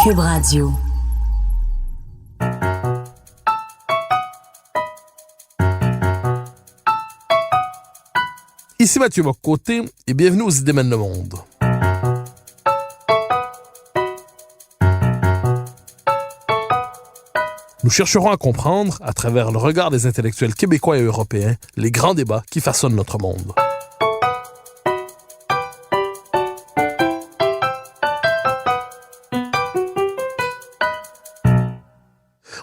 Cube Radio. Ici Mathieu Bock-Côté et bienvenue aux Idées mènent le monde. Nous chercherons à comprendre, à travers le regard des intellectuels québécois et européens, les grands débats qui façonnent notre monde.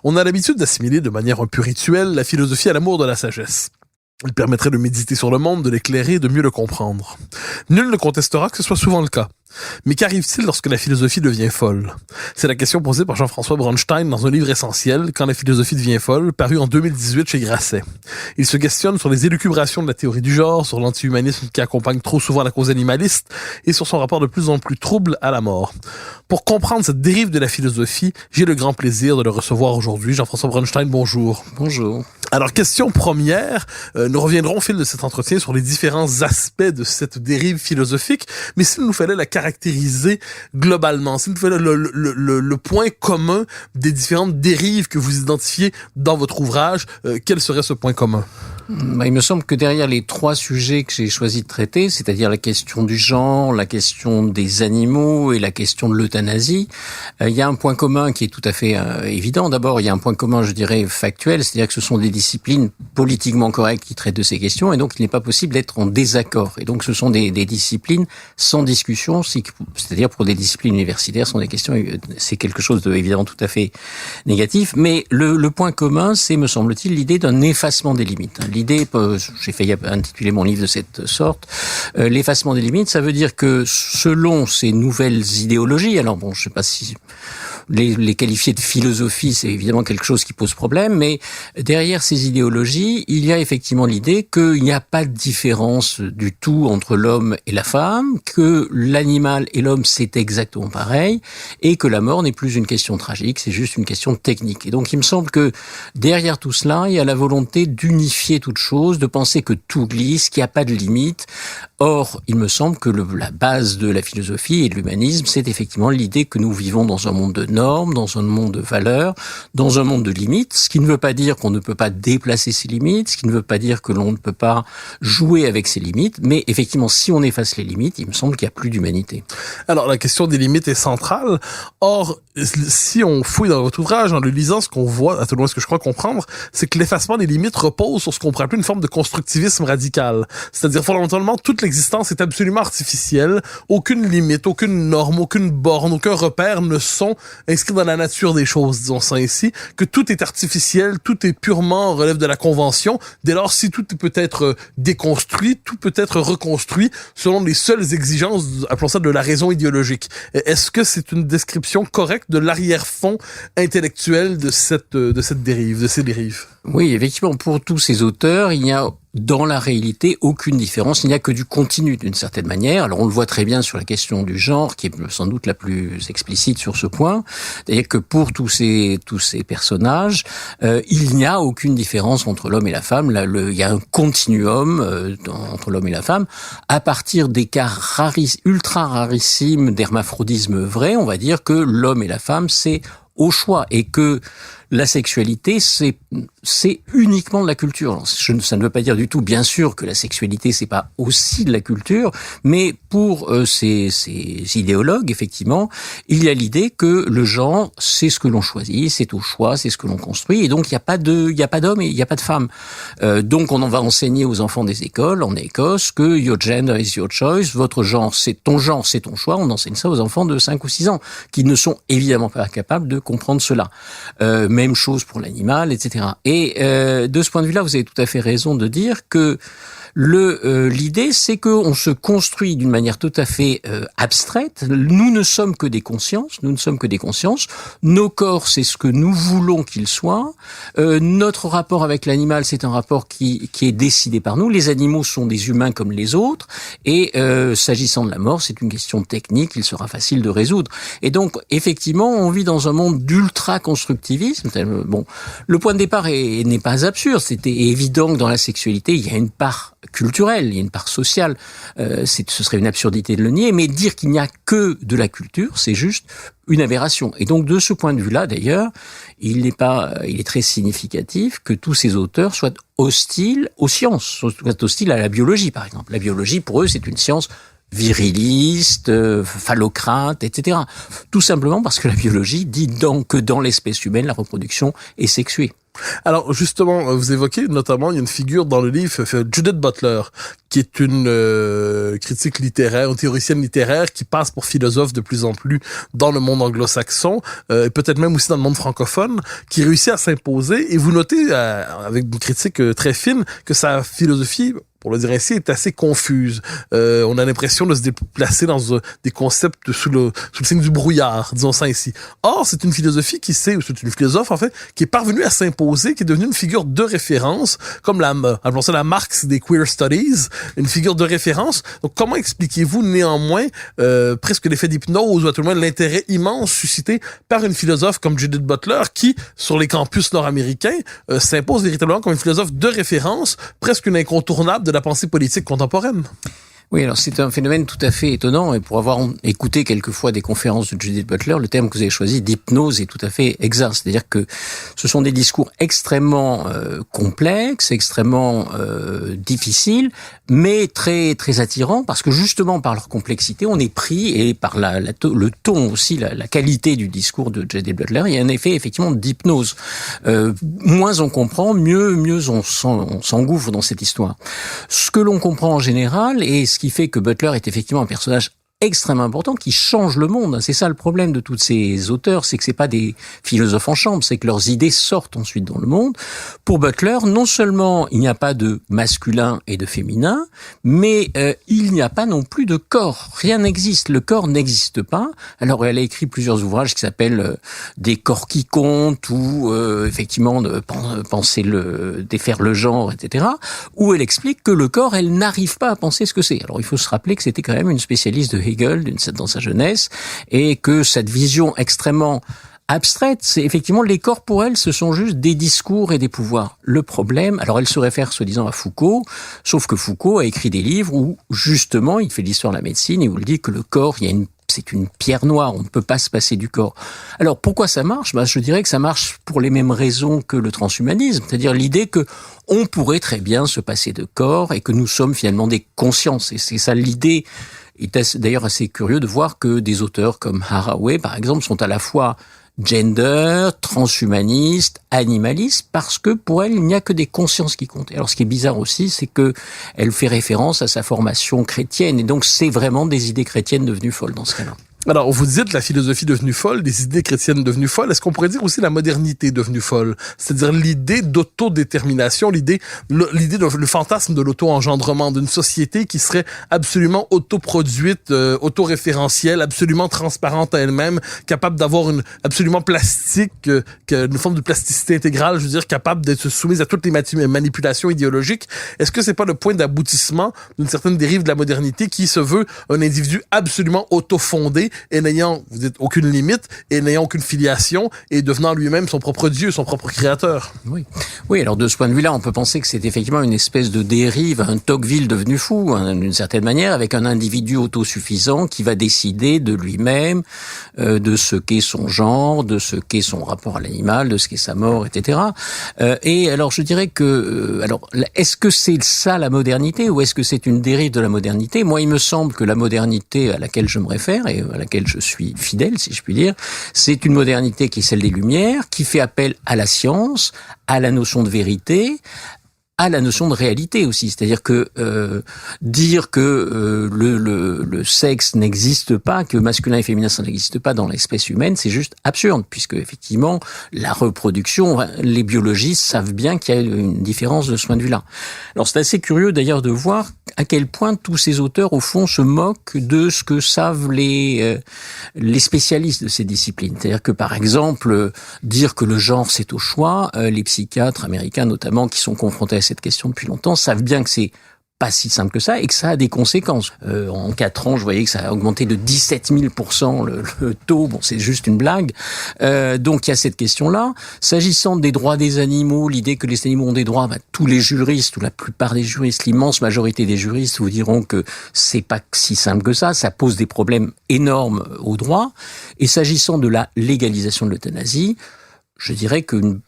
On a l'habitude d'assimiler de manière un peu rituelle la philosophie à l'amour de la sagesse. Il permettrait de méditer sur le monde, de l'éclairer et de mieux le comprendre. Nul ne contestera que ce soit souvent le cas. Mais qu'arrive-t-il lorsque la philosophie devient folle? C'est la question posée par Jean-François Bronstein dans un livre essentiel, Quand la philosophie devient folle, paru en 2018 chez Grasset. Il se questionne sur les élucubrations de la théorie du genre, sur l'anti-humanisme qui accompagne trop souvent la cause animaliste, et sur son rapport de plus en plus trouble à la mort. Pour comprendre cette dérive de la philosophie, j'ai le grand plaisir de le recevoir aujourd'hui. Jean-François Bronstein, bonjour. Bonjour. Alors, question première, nous reviendrons au fil de cet entretien sur les différents aspects de cette dérive philosophique, mais s'il nous fallait la caractériser globalement, s'il nous fallait le point commun des différentes dérives que vous identifiez dans votre ouvrage, quel serait ce point commun? Il me semble que derrière les trois sujets que j'ai choisi de traiter, c'est-à-dire la question du genre, la question des animaux et la question de l'euthanasie, il y a un point commun qui est tout à fait évident. D'abord, il y a un point commun, je dirais, factuel, c'est-à-dire que ce sont des disciplines politiquement correctes qui traitent de ces questions, et donc il n'est pas possible d'être en désaccord. Et donc ce sont des disciplines sans discussion, c'est-à-dire pour des disciplines universitaires, c'est quelque chose de évidemment tout à fait négatif. Mais le point commun, c'est, me semble-t-il, l'idée d'un effacement des limites. L'idée, j'ai failli intituler mon livre de cette sorte, l'effacement des limites, ça veut dire que selon ces nouvelles idéologies, alors bon, je sais pas si les qualifier de philosophie, c'est évidemment quelque chose qui pose problème, mais derrière ces idéologies, il y a effectivement l'idée qu'il n'y a pas de différence du tout entre l'homme et la femme, que l'animal et l'homme c'est exactement pareil, et que la mort n'est plus une question tragique, c'est juste une question technique. Et donc il me semble que derrière tout cela, il y a la volonté d'unifier toute chose, de penser que tout glisse, qu'il n'y a pas de limite. Or, il me semble que la base de la philosophie et de l'humanisme, c'est effectivement l'idée que nous vivons dans un monde de normes, dans un monde de valeurs, dans un monde de limites, ce qui ne veut pas dire qu'on ne peut pas déplacer ces limites, ce qui ne veut pas dire que l'on ne peut pas jouer avec ces limites, mais effectivement, si on efface les limites, il me semble qu'il n'y a plus d'humanité. Alors, la question des limites est centrale. Or, si on fouille dans votre ouvrage, en le lisant, ce qu'on voit, à tout le moins ce que je crois comprendre, c'est que l'effacement des limites repose sur ce qu'on pourrait appeler une forme de constructivisme radical. C'est-à-dire, fondamentalement, toute l'existence est absolument artificielle. Aucune limite, aucune norme, aucune borne, aucun repère ne sont inscrits dans la nature des choses, disons ça ainsi, que tout est artificiel, tout est purement relève de la convention. Dès lors, si tout peut être déconstruit, tout peut être reconstruit selon les seules exigences, appelons ça de la raison idéologique. Est-ce que c'est une description correcte de l'arrière-fond intellectuel de cette dérive, de ces dérives? Oui, effectivement, pour tous ces auteurs, il n'y a dans la réalité aucune différence, il n'y a que du continu d'une certaine manière. Alors on le voit très bien sur la question du genre, qui est sans doute la plus explicite sur ce point, c'est-à-dire que pour tous ces personnages, il n'y a aucune différence entre l'homme et la femme. Là, il y a un continuum entre l'homme et la femme. À partir des cas ultra rarissimes d'hermaphrodisme vrai, on va dire que l'homme et la femme, c'est au choix, et que la sexualité, c'est uniquement de la culture. Alors, ça ne veut pas dire du tout, bien sûr, que la sexualité, c'est pas aussi de la culture, mais pour ces idéologues, effectivement, il y a l'idée que le genre, c'est ce que l'on choisit, c'est au choix, c'est ce que l'on construit, et donc il n'y a pas d'homme et il n'y a pas de femme. Donc on en va enseigner aux enfants des écoles, en Écosse, que your gender is your choice, votre genre, c'est ton choix, on enseigne ça aux enfants de 5 ou 6 ans, qui ne sont évidemment pas capables de comprendre cela. Même chose pour l'animal, etc. Et de ce point de vue-là, vous avez tout à fait raison de dire que l'idée, c'est qu'on se construit d'une manière tout à fait abstraite. Nous ne sommes que des consciences. Nos corps, c'est ce que nous voulons qu'ils soient. Notre rapport avec l'animal, c'est un rapport qui est décidé par nous. Les animaux sont des humains comme les autres. Et s'agissant de la mort, c'est une question technique. Il sera facile de résoudre. Et donc, effectivement, on vit dans un monde d'ultra-constructivisme. Bon, le point de départ n'est pas absurde. C'était évident que dans la sexualité, il y a une part culturelle, il y a une part sociale. Ce serait une absurdité de le nier, mais dire qu'il n'y a que de la culture, c'est juste une aberration. Et donc, de ce point de vue-là, d'ailleurs, il est très significatif que tous ces auteurs soient hostiles aux sciences, soient hostiles à la biologie, par exemple. La biologie, pour eux, c'est une science viriliste, phallocrate, etc. Tout simplement parce que la biologie dit que dans l'espèce humaine, la reproduction est sexuée. Alors justement, vous évoquez notamment, il y a une figure dans le livre, Judith Butler, qui est une critique littéraire, une théoricienne littéraire qui passe pour philosophe de plus en plus dans le monde anglo-saxon, et peut-être même aussi dans le monde francophone, qui réussit à s'imposer. Et vous notez, avec une critique très fine, que sa philosophie, pour le dire ainsi, est assez confuse. On a l'impression de se déplacer dans des concepts sous le signe du brouillard, disons ça ainsi. Or, c'est une philosophie c'est une philosophe, en fait, qui est parvenue à s'imposer, qui est devenue une figure de référence, comme appelons ça la Marx des queer studies, une figure de référence. Donc, comment expliquez-vous néanmoins presque l'effet d'hypnose, ou à tout le moins l'intérêt immense suscité par une philosophe comme Judith Butler, qui, sur les campus nord-américains, s'impose véritablement comme une philosophe de référence, presque une incontournable de la pensée politique contemporaine? Oui, alors c'est un phénomène tout à fait étonnant, et pour avoir écouté quelquefois des conférences de Judith Butler, le terme que vous avez choisi, d'hypnose, est tout à fait exact. C'est-à-dire que ce sont des discours extrêmement complexes, extrêmement difficiles, mais très très attirants, parce que justement par leur complexité, on est pris, et par le ton aussi, la qualité du discours de Judith Butler, il y a un effet effectivement d'hypnose. Moins on comprend, mieux on s'engouffre dans cette histoire. Ce que l'on comprend en général, et ce qui fait que Butler est effectivement un personnage extrêmement important, qui change le monde. C'est ça le problème de tous ces auteurs, c'est que c'est pas des philosophes en chambre, c'est que leurs idées sortent ensuite dans le monde. Pour Butler, non seulement il n'y a pas de masculin et de féminin, mais il n'y a pas non plus de corps. Rien n'existe. Le corps n'existe pas. Alors elle a écrit plusieurs ouvrages qui s'appellent Des corps qui comptent, ou effectivement de défaire le genre, etc. Où elle explique que le corps, elle n'arrive pas à penser ce que c'est. Alors il faut se rappeler que c'était quand même une spécialiste de Hegel dans sa jeunesse, et que cette vision extrêmement abstraite, c'est effectivement les corps pour elle, ce sont juste des discours et des pouvoirs. Le problème, alors elle se réfère soi-disant à Foucault, sauf que Foucault a écrit des livres où justement il fait l'histoire de la médecine et où il dit que le corps, c'est une pierre noire, on ne peut pas se passer du corps. Alors pourquoi ça marche ? Je dirais que ça marche pour les mêmes raisons que le transhumanisme, c'est-à-dire l'idée que on pourrait très bien se passer de corps et que nous sommes finalement des consciences. Et c'est ça l'idée. Il est d'ailleurs assez curieux de voir que des auteurs comme Haraway, par exemple, sont à la fois gender, transhumaniste, animaliste, parce que pour elle, il n'y a que des consciences qui comptent. Alors, ce qui est bizarre aussi, c'est que elle fait référence à sa formation chrétienne, et donc c'est vraiment des idées chrétiennes devenues folles dans ce cas-là. Alors, vous dites la philosophie devenue folle, des idées chrétiennes devenues folles. Est-ce qu'on pourrait dire aussi la modernité devenue folle? C'est-à-dire l'idée d'autodétermination, le fantasme de l'auto-engendrement, d'une société qui serait absolument autoproduite, autoréférentielle, absolument transparente à elle-même, capable d'avoir absolument plastique, une forme de plasticité intégrale, je veux dire, capable d'être soumise à toutes les manipulations idéologiques. Est-ce que c'est pas le point d'aboutissement d'une certaine dérive de la modernité qui se veut un individu absolument autofondé, et n'ayant, vous dites, aucune limite, et n'ayant aucune filiation, et devenant lui-même son propre Dieu, son propre créateur? Oui, alors de ce point de vue-là, on peut penser que c'est effectivement une espèce de dérive, un Tocqueville devenu fou, d'une certaine manière, avec un individu autosuffisant qui va décider de lui-même, de ce qu'est son genre, de ce qu'est son rapport à l'animal, de ce qu'est sa mort, etc. Et alors, je dirais que, est-ce que c'est ça la modernité, ou est-ce que c'est une dérive de la modernité? Moi, il me semble que la modernité à laquelle je me réfère, et à laquelle je suis fidèle, si je puis dire, c'est une modernité qui est celle des Lumières, qui fait appel à la science, à la notion de vérité, à la notion de réalité aussi. C'est-à-dire que dire que le sexe n'existe pas, que masculin et féminin ça n'existe pas dans l'espèce humaine, c'est juste absurde, puisque effectivement la reproduction, les biologistes savent bien qu'il y a une différence de ce point de vue-là. Alors c'est assez curieux d'ailleurs de voir à quel point tous ces auteurs au fond se moquent de ce que savent les spécialistes de ces disciplines. C'est-à-dire que par exemple dire que le genre c'est au choix, les psychiatres américains notamment qui sont confrontés à cette question depuis longtemps savent bien que c'est pas si simple que ça et que ça a des conséquences. En 4 ans, je voyais que ça a augmenté de 17 000% le taux. Bon, c'est juste une blague. Donc, il y a cette question-là. S'agissant des droits des animaux, l'idée que les animaux ont des droits, tous les juristes, ou la plupart des juristes, l'immense majorité des juristes vous diront que c'est pas si simple que ça. Ça pose des problèmes énormes aux droits. Et s'agissant de la légalisation de l'euthanasie, je dirais qu'une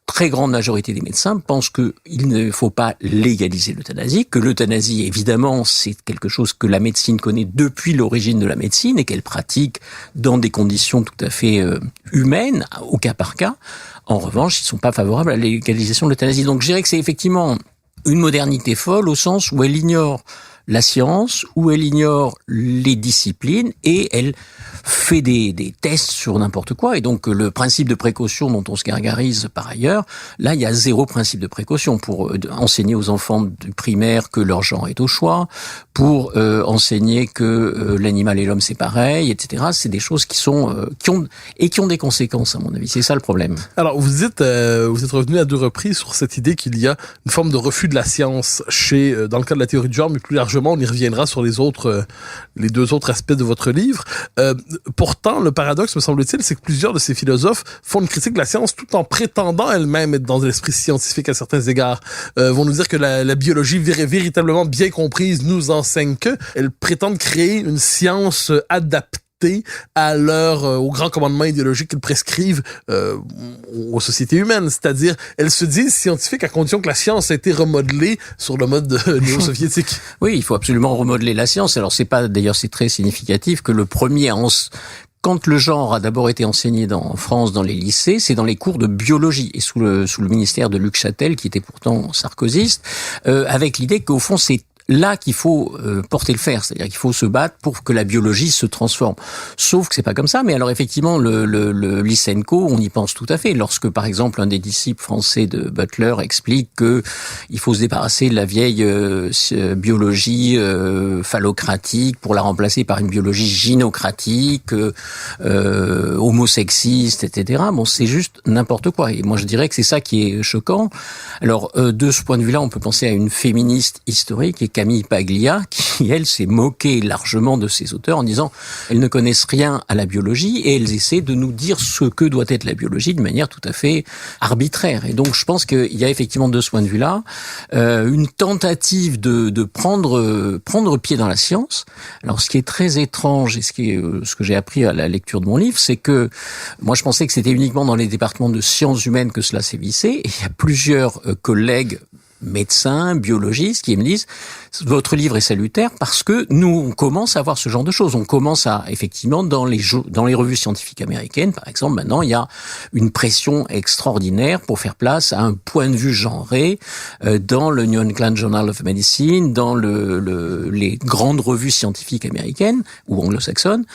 très grande majorité des médecins pensent qu'il ne faut pas légaliser l'euthanasie, que l'euthanasie, évidemment, c'est quelque chose que la médecine connaît depuis l'origine de la médecine et qu'elle pratique dans des conditions tout à fait humaines, au cas par cas. En revanche, ils ne sont pas favorables à la légalisation de l'euthanasie. Donc je dirais que c'est effectivement une modernité folle au sens où elle ignore la science, où elle ignore les disciplines et elle fait des tests sur n'importe quoi. Et donc le principe de précaution dont on se gargarise par ailleurs, là il y a zéro principe de précaution pour enseigner aux enfants du primaire que leur genre est au choix, pour enseigner que l'animal et l'homme c'est pareil, etc. C'est des choses qui ont des conséquences à mon avis. C'est ça le problème. Alors vous êtes revenu à 2 reprises sur cette idée qu'il y a une forme de refus de la science dans le cas de la théorie du genre, mais plus largement on y reviendra sur les 2 autres aspects de votre livre. Pourtant, le paradoxe, me semble-t-il, c'est que plusieurs de ces philosophes font une critique de la science tout en prétendant elles-mêmes être dans l'esprit scientifique à certains égards. Vont nous dire que la biologie véritablement bien comprise nous enseigne que. Elles prétendent créer une science adaptée aux grands commandements idéologiques qu'ils prescrivent aux sociétés humaines. C'est-à-dire, elles se disent scientifiques à condition que la science a été remodelée sur le mode néo-soviétique. Oui, il faut absolument remodeler la science. Alors c'est très significatif que le premier quand le genre a d'abord été enseigné en France dans les lycées, c'est dans les cours de biologie et sous le ministère de Luc Châtel, qui était pourtant sarkozyste, avec l'idée qu'au fond c'est là qu'il faut porter le fer, c'est-à-dire qu'il faut se battre pour que la biologie se transforme. Sauf que c'est pas comme ça. Mais alors effectivement, le Lysenko, on y pense tout à fait. Lorsque par exemple un des disciples français de Butler explique que il faut se débarrasser de la vieille biologie phallocratique pour la remplacer par une biologie gynocratique, homosexiste, etc. Bon, c'est juste n'importe quoi. Et moi je dirais que c'est ça qui est choquant. Alors de ce point de vue-là, on peut penser à une féministe historique, et Camille Paglia, qui, elle, s'est moquée largement de ces auteurs en disant elles ne connaissent rien à la biologie et elles essaient de nous dire ce que doit être la biologie de manière tout à fait arbitraire. Et donc, je pense qu'il y a effectivement de ce point de vue-là une tentative de prendre pied dans la science. Alors, ce qui est très étrange et ce que j'ai appris à la lecture de mon livre, c'est que moi, je pensais que c'était uniquement dans les départements de sciences humaines que cela sévissait. Et il y a plusieurs collègues médecins, biologistes, qui me disent votre livre est salutaire parce que nous, on commence à voir ce genre de choses. On commence à, effectivement, dans les revues scientifiques américaines, par exemple, maintenant, il y a une pression extraordinaire pour faire place à un point de vue genré dans le New England Journal of Medicine, dans les grandes revues scientifiques américaines ou anglo-saxonnes.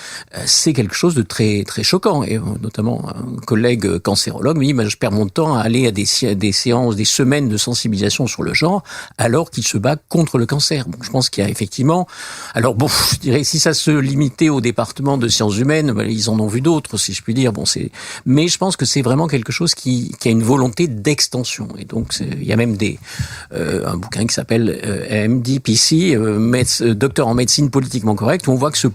C'est quelque chose de très, très choquant. Et notamment, un collègue cancérologue me dit, je perds mon temps à aller à des séances, des semaines de sensibilisation sur le genre, alors qu'il se bat contre le cancer. Bon, je pense qu'il y a effectivement... Alors bon, je dirais si ça se limitait au département de sciences humaines, ils en ont vu d'autres, si je puis dire. Mais je pense que c'est vraiment quelque chose qui a une volonté d'extension. Et donc, il y a même un bouquin qui s'appelle MDPC, docteur en médecine politiquement correcte, où on voit que ce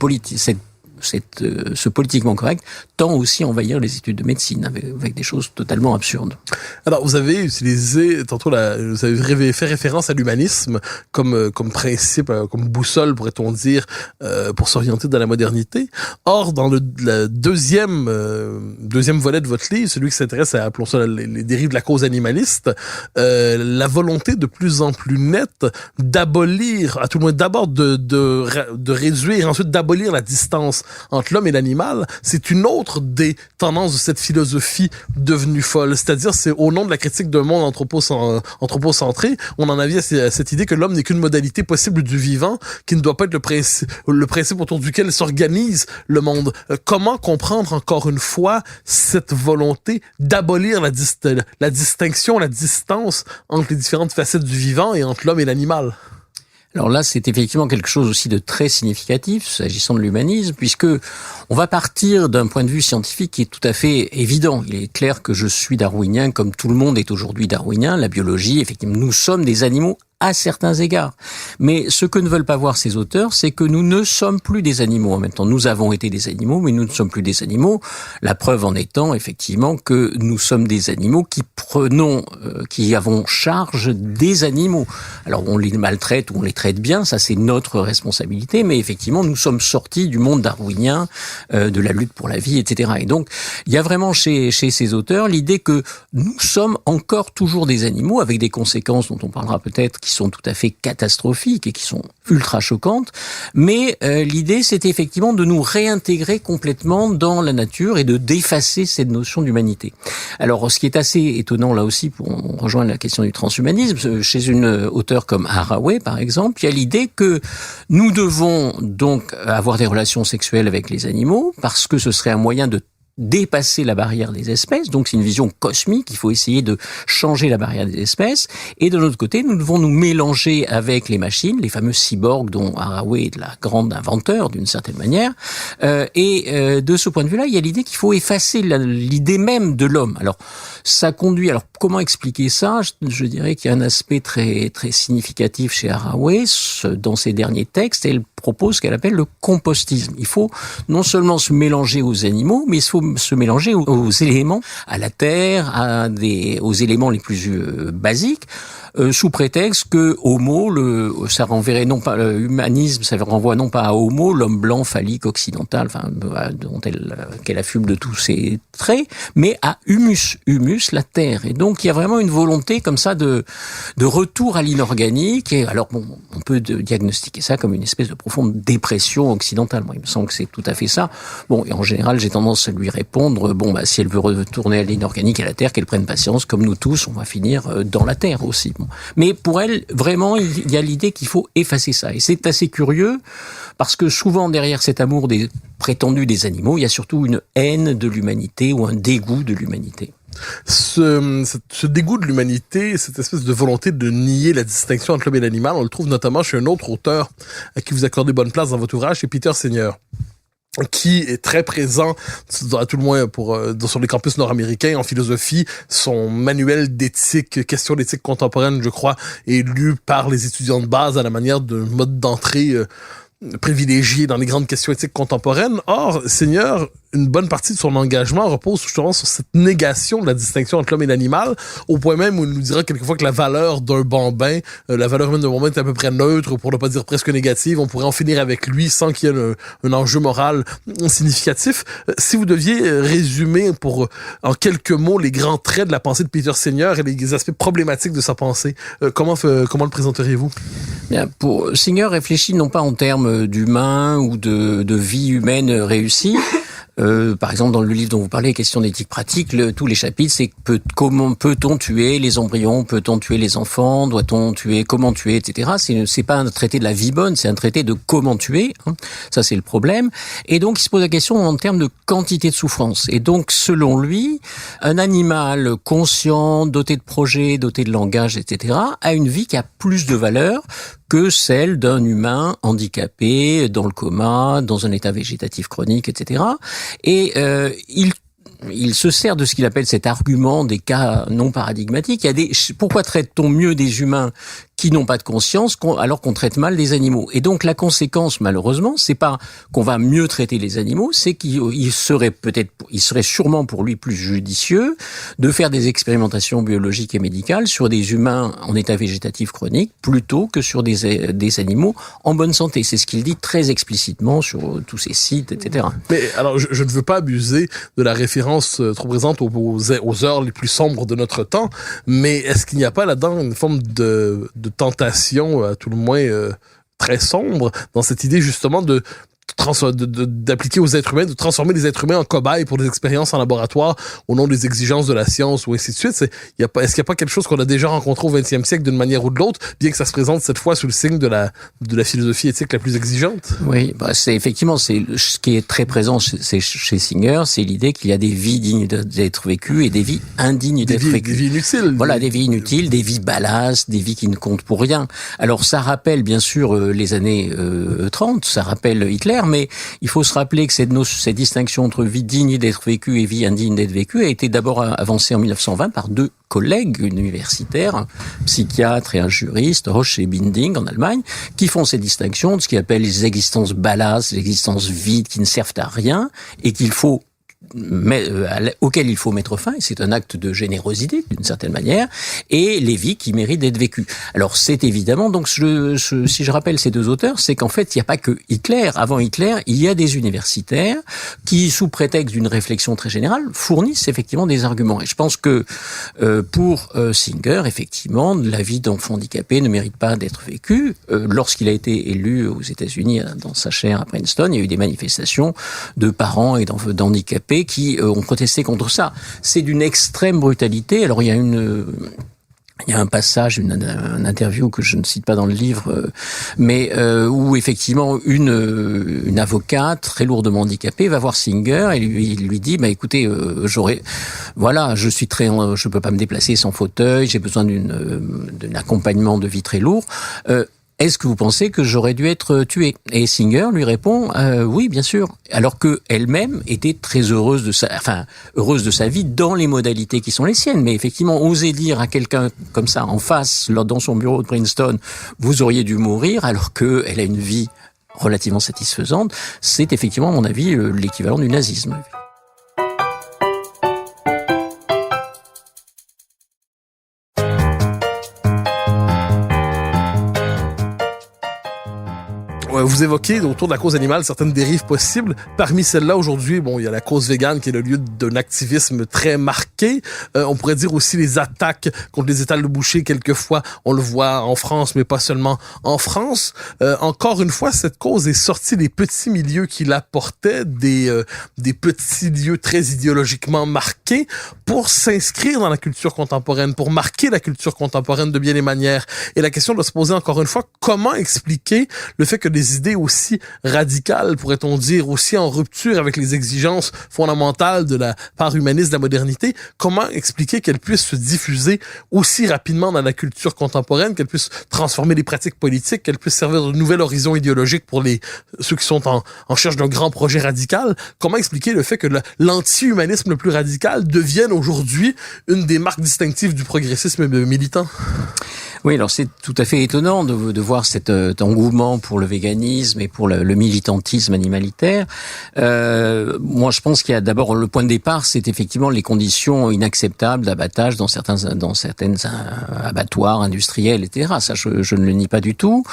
politiquement correct tend aussi à envahir les études de médecine avec des choses totalement absurdes. Alors, vous avez utilisé, tantôt, vous avez fait référence à l'humanisme comme principe, comme boussole, pourrait-on dire, pour s'orienter dans la modernité. Or, dans le deuxième volet de votre livre, celui qui s'intéresse à, appelons ça, les dérives de la cause animaliste, la volonté de plus en plus nette d'abolir, à tout le moins d'abord de réduire, ensuite d'abolir la distance entre l'homme et l'animal, c'est une autre des tendances de cette philosophie devenue folle. C'est-à-dire, c'est au nom de la critique d'un monde anthropocentré, on en avait cette idée que l'homme n'est qu'une modalité possible du vivant, qui ne doit pas être le principe autour duquel s'organise le monde. Comment comprendre encore une fois cette volonté d'abolir la distinction, la distance entre les différentes facettes du vivant et entre l'homme et l'animal? Alors là, c'est effectivement quelque chose aussi de très significatif, s'agissant de l'humanisme, puisque on va partir d'un point de vue scientifique qui est tout à fait évident. Il est clair que je suis darwinien, comme tout le monde est aujourd'hui darwinien. La biologie, effectivement, nous sommes des animaux à certains égards. Mais ce que ne veulent pas voir ces auteurs, c'est que nous ne sommes plus des animaux en même temps. Nous avons été des animaux, mais nous ne sommes plus des animaux. La preuve en étant effectivement que nous sommes des animaux qui avons charge des animaux. Alors on les maltraite ou on les traite bien, ça c'est notre responsabilité, mais effectivement nous sommes sortis du monde darwinien, de la lutte pour la vie, etc. Et donc il y a vraiment chez ces auteurs l'idée que nous sommes encore toujours des animaux, avec des conséquences dont on parlera peut-être, qui sont tout à fait catastrophiques et qui sont ultra choquantes, mais l'idée c'est effectivement de nous réintégrer complètement dans la nature et de d'effacer cette notion d'humanité. Alors ce qui est assez étonnant là aussi, pour rejoindre la question du transhumanisme, chez une auteure comme Haraway par exemple, il y a l'idée que nous devons donc avoir des relations sexuelles avec les animaux parce que ce serait un moyen de dépasser la barrière des espèces, donc c'est une vision cosmique, il faut essayer de changer la barrière des espèces, et de l'autre côté, nous devons nous mélanger avec les machines, les fameux cyborgs dont Haraway est la grande inventeur d'une certaine manière, et de ce point de vue-là, il y a l'idée qu'il faut effacer l'idée même de l'homme. Alors, ça conduit, alors comment expliquer ça? Je dirais qu'il y a un aspect très, très significatif chez Haraway, dans ses derniers textes, elle propose ce qu'elle appelle le compostisme. Il faut non seulement se mélanger aux animaux, mais il faut se mélanger aux éléments, à la terre, aux éléments les plus basiques, sous prétexte que homo, ça renverrait non pas l'humanisme, ça renvoie non pas à homo, l'homme blanc phallique occidental, qu'elle affuble de tous ses traits, mais à humus, la terre. Et donc il y a vraiment une volonté comme ça de retour à l'inorganique. Et alors bon, on peut diagnostiquer ça comme une espèce de profonde dépression occidentale. Moi, il me semble que c'est tout à fait ça. Bon, et en général, j'ai tendance à lui répondre, si elle veut retourner à l'inorganique, à la terre, qu'elle prenne patience, comme nous tous, on va finir dans la terre aussi. Bon. Mais pour elle, vraiment, il y a l'idée qu'il faut effacer ça. Et c'est assez curieux, parce que souvent, derrière cet amour prétendu des animaux, il y a surtout une haine de l'humanité ou un dégoût de l'humanité. Ce dégoût de l'humanité, cette espèce de volonté de nier la distinction entre l'homme et l'animal, on le trouve notamment chez un autre auteur à qui vous accordez bonne place dans votre ouvrage, c'est Peter Singer, qui est très présent, à tout le moins sur les campus nord-américains en philosophie. Son manuel d'éthique, question d'éthique contemporaine, je crois, est lu par les étudiants de base à la manière d'un mode d'entrée privilégié dans les grandes questions éthiques contemporaines. Or, Seigneur, une bonne partie de son engagement repose justement sur cette négation de la distinction entre l'homme et l'animal, au point même où il nous dira quelquefois que la valeur d'un bambin, la valeur humaine d'un bambin est à peu près neutre, pour ne pas dire presque négative. On pourrait en finir avec lui sans qu'il y ait un enjeu moral significatif. Si vous deviez résumer en quelques mots les grands traits de la pensée de Peter Singer et les aspects problématiques de sa pensée, comment le présenteriez-vous? Bien, Singer réfléchit non pas en termes d'humain ou de vie humaine réussie. Par exemple, dans le livre dont vous parlez, question d'éthique pratique, tous les chapitres, c'est comment peut-on tuer les embryons, peut-on tuer les enfants, doit-on tuer, comment tuer, etc. C'est pas un traité de la vie bonne, c'est un traité de comment tuer. Hein. Ça, c'est le problème. Et donc, il se pose la question en termes de quantité de souffrance. Et donc, selon lui, un animal conscient, doté de projets, doté de langage, etc., a une vie qui a plus de valeur que celle d'un humain handicapé, dans le coma, dans un état végétatif chronique, etc. Et il se sert de ce qu'il appelle cet argument des cas non paradigmatiques. Pourquoi traite-t-on mieux des humains qui n'ont pas de conscience alors qu'on traite mal les animaux? Et donc la conséquence, malheureusement, c'est pas qu'on va mieux traiter les animaux, c'est qu'il serait sûrement pour lui plus judicieux de faire des expérimentations biologiques et médicales sur des humains en état végétatif chronique plutôt que sur des animaux en bonne santé. C'est ce qu'il dit très explicitement sur tous ces sites, etc. Mais alors, je ne veux pas abuser de la référence trop présente aux heures les plus sombres de notre temps, mais est-ce qu'il n'y a pas là-dedans une forme de tentation, à tout le moins très sombre, dans cette idée justement d'appliquer aux êtres humains, de transformer les êtres humains en cobayes pour des expériences en laboratoire au nom des exigences de la science ou ainsi de suite? Est-ce qu'il n'y a pas quelque chose qu'on a déjà rencontré au XXe siècle d'une manière ou de l'autre, bien que ça se présente cette fois sous le signe de la philosophie éthique la plus exigeante? Oui, c'est effectivement, c'est ce qui est très présent chez Singer, c'est l'idée qu'il y a des vies dignes d'être vécues et des vies indignes d'être vécues. Des vies inutiles. Voilà, des vies inutiles, des vies balasses, des vies qui ne comptent pour rien. Alors ça rappelle bien sûr les années 30, ça rappelle Hitler. clair, mais il faut se rappeler que cette distinction entre vie digne d'être vécue et vie indigne d'être vécue a été d'abord avancée en 1920 par deux collègues universitaires, un psychiatre et un juriste, Roche et Binding en Allemagne, qui font ces distinctions de ce qu'ils appellent les existences balasses, les existences vides qui ne servent à rien et auquel il faut mettre fin, et c'est un acte de générosité d'une certaine manière, et les vies qui méritent d'être vécues. Alors c'est évidemment, donc si je rappelle ces deux auteurs, c'est qu'en fait il n'y a pas que Hitler. Avant Hitler, il y a des universitaires qui, sous prétexte d'une réflexion très générale, fournissent effectivement des arguments. Et je pense que pour Singer, effectivement, la vie d'enfant handicapé ne mérite pas d'être vécue. Lorsqu'il a été élu aux États-Unis dans sa chaire à Princeton, il y a eu des manifestations de parents et d'handicapés qui ont protesté contre ça. C'est d'une extrême brutalité. Alors il y a un passage, une interview que je ne cite pas dans le livre, mais où effectivement une avocate très lourdement handicapée va voir Singer et lui dit écoutez, je peux pas me déplacer sans fauteuil, j'ai besoin d'un accompagnement de vie très lourd. Est-ce que vous pensez que j'aurais dû être tué? Et Singer lui répond oui, bien sûr. Alors que elle-même était très heureuse de sa vie dans les modalités qui sont les siennes. Mais effectivement, oser dire à quelqu'un comme ça en face, dans son bureau de Princeton, vous auriez dû mourir, alors que elle a une vie relativement satisfaisante, c'est effectivement, à mon avis, l'équivalent du nazisme. Vous évoquez autour de la cause animale certaines dérives possibles. Parmi celles-là, aujourd'hui, il y a la cause végane qui est le lieu d'un activisme très marqué. On pourrait dire aussi les attaques contre les étals de boucher. Quelquefois, on le voit en France, mais pas seulement en France. Encore une fois, cette cause est sortie des petits milieux qui la portaient, des petits lieux très idéologiquement marqués, pour s'inscrire dans la culture contemporaine, pour marquer la culture contemporaine de bien des manières. Et la question doit se poser encore une fois, comment expliquer le fait que des idées aussi radicales, pourrait-on dire, aussi en rupture avec les exigences fondamentales de la part humaniste de la modernité, comment expliquer qu'elles puissent se diffuser aussi rapidement dans la culture contemporaine, qu'elles puissent transformer les pratiques politiques, qu'elles puissent servir de nouvel horizon idéologique pour ceux qui sont en recherche d'un grand projet radical? Comment expliquer le fait que l'anti-humanisme le plus radical devienne aujourd'hui une des marques distinctives du progressisme militant? Oui, alors c'est tout à fait étonnant de voir cet engouement pour le véganisme et pour le militantisme animalitaire. Moi, je pense qu'il y a d'abord le point de départ, c'est effectivement les conditions inacceptables d'abattage dans certaines abattoirs industriels, etc. Ça, je ne le nie pas du tout.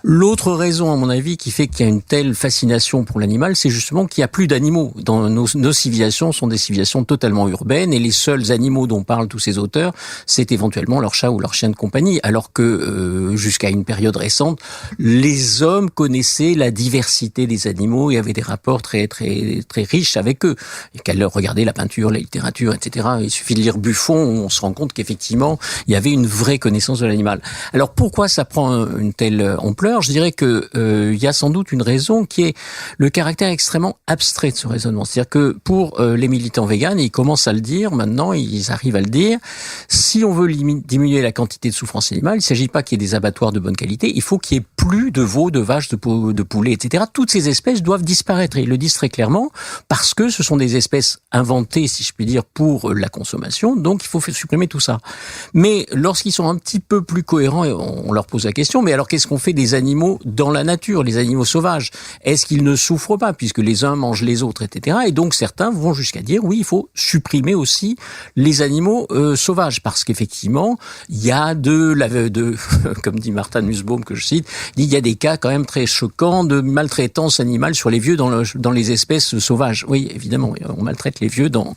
L'autre raison, à mon avis, qui fait qu'il y a une telle fascination pour l'animal, c'est justement qu'il n'y a plus d'animaux. Dans nos civilisations sont des civilisations totalement urbaines, et les seuls animaux dont parlent tous ces auteurs, c'est éventuellement leur chat ou leur chien de compagnie. Alors que jusqu'à une période récente, les hommes connaissaient la diversité des animaux et avaient des rapports très très très riches avec eux. Et qu'à leur regarder la peinture, la littérature, etc. Il suffit de lire Buffon, on se rend compte qu'effectivement il y avait une vraie connaissance de l'animal. Alors pourquoi ça prend une telle ampleur? Je dirais que il y a sans doute une raison qui est le caractère extrêmement abstrait de ce raisonnement. C'est-à-dire que pour les militants véganes, ils commencent à le dire maintenant, ils arrivent à le dire. Si on veut diminuer la quantité de souffrance animale, il ne s'agit pas qu'il y ait des abattoirs de bonne qualité, il faut qu'il y ait plus de veaux, de vaches, de poulets, etc. Toutes ces espèces doivent disparaître, et ils le disent très clairement, parce que ce sont des espèces inventées, si je puis dire, pour la consommation, donc il faut supprimer tout ça. Mais lorsqu'ils sont un petit peu plus cohérents, on leur pose la question, mais alors qu'est-ce qu'on fait des animaux dans la nature, les animaux sauvages? Est-ce qu'ils ne souffrent pas, puisque les uns mangent les autres, etc. Et donc certains vont jusqu'à dire, oui, il faut supprimer aussi les animaux sauvages, parce qu'effectivement, il y a comme dit Martha Nussbaum, que je cite, il y a des cas quand même très choquants de maltraitance animale sur les vieux dans les espèces sauvages. Oui, évidemment, on maltraite les vieux dans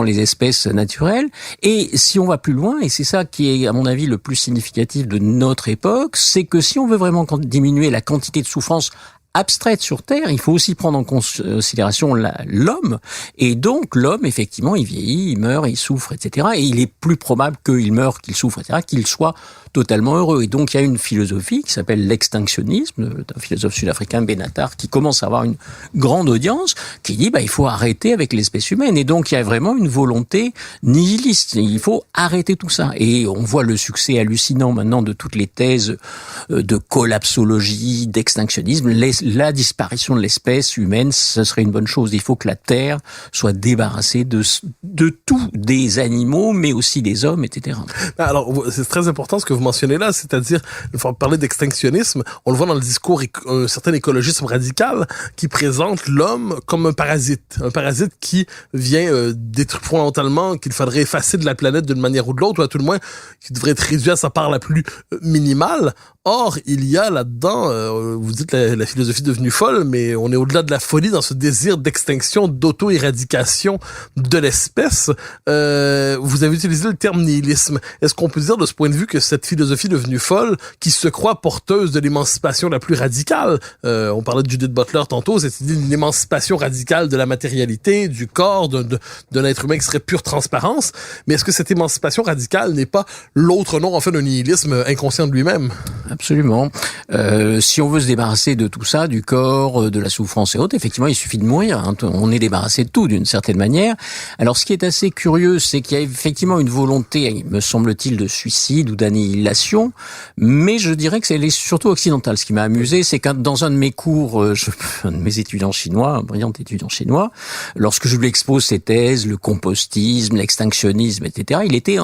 les espèces naturelles. Et si on va plus loin, et c'est ça qui est, à mon avis, le plus significatif de notre époque, c'est que si on veut vraiment diminuer la quantité de souffrance abstraite sur Terre, il faut aussi prendre en considération l'homme. Et donc, l'homme, effectivement, il vieillit, il meurt, il souffre, etc. Et il est plus probable qu'il meure, qu'il souffre, etc., qu'il soit totalement heureux. Et donc, il y a une philosophie qui s'appelle l'extinctionnisme, d'un philosophe sud-africain, Benatar, qui commence à avoir une grande audience, qui dit, il faut arrêter avec l'espèce humaine. Et donc, il y a vraiment une volonté nihiliste. Il faut arrêter tout ça. Et on voit le succès hallucinant maintenant de toutes les thèses de collapsologie, d'extinctionnisme. la disparition de l'espèce humaine, ce serait une bonne chose. Il faut que la Terre soit débarrassée de tout, des animaux, mais aussi des hommes, etc. Alors, c'est très important ce que vous mentionnez là, c'est-à-dire, il faut parler d'extinctionnisme. On le voit dans le discours un certain écologisme radical qui présente l'homme comme un parasite qui vient détruire fondamentalement, qu'il faudrait effacer de la planète d'une manière ou de l'autre, ou à tout le moins, qui devrait être réduit à sa part la plus minimale. Or, il y a là-dedans, vous dites la philosophie devenue folle, mais on est au-delà de la folie dans ce désir d'extinction, d'auto-éradication de l'espèce. Vous avez utilisé le terme nihilisme. Est-ce qu'on peut dire de ce point de vue que cette philosophie devenue folle, qui se croit porteuse de l'émancipation la plus radicale, on parlait de Judith Butler tantôt, cette idée d'une émancipation radicale de la matérialité, du corps, d'un être humain qui serait pure transparence, mais est-ce que cette émancipation radicale n'est pas l'autre nom, en fait, d'un nihilisme inconscient de lui-même? Absolument. Si on veut se débarrasser de tout ça, du corps, de la souffrance et autres, effectivement, il suffit de mourir. Hein. On est débarrassé de tout, d'une certaine manière. Alors, ce qui est assez curieux, c'est qu'il y a effectivement une volonté, me semble-t-il, de suicide ou d'annihilation, mais je dirais que elle est surtout occidentale. Ce qui m'a amusé, c'est que dans un de mes cours, un de mes étudiants chinois, un brillant étudiant chinois, lorsque je lui expose ces thèses, le compostisme, l'extinctionnisme, etc., il était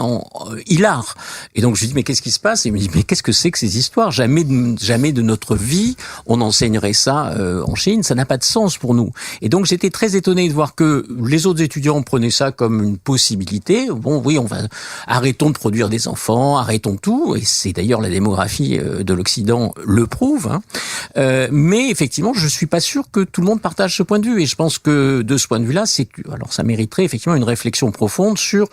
hilar. Et donc, je lui dis, mais qu'est-ce qui se passe? Et il me dit, mais qu'est-ce que c'est que ces histoires? Jamais de notre vie, on enseignerait ça en Chine, ça n'a pas de sens pour nous. Et donc j'étais très étonné de voir que les autres étudiants prenaient ça comme une possibilité. Bon, oui, arrêtons de produire des enfants, arrêtons tout, et c'est d'ailleurs la démographie de l'Occident le prouve. Hein. Mais effectivement, je suis pas sûr que tout le monde partage ce point de vue, et je pense que de ce point de vue-là, alors ça mériterait effectivement une réflexion profonde sur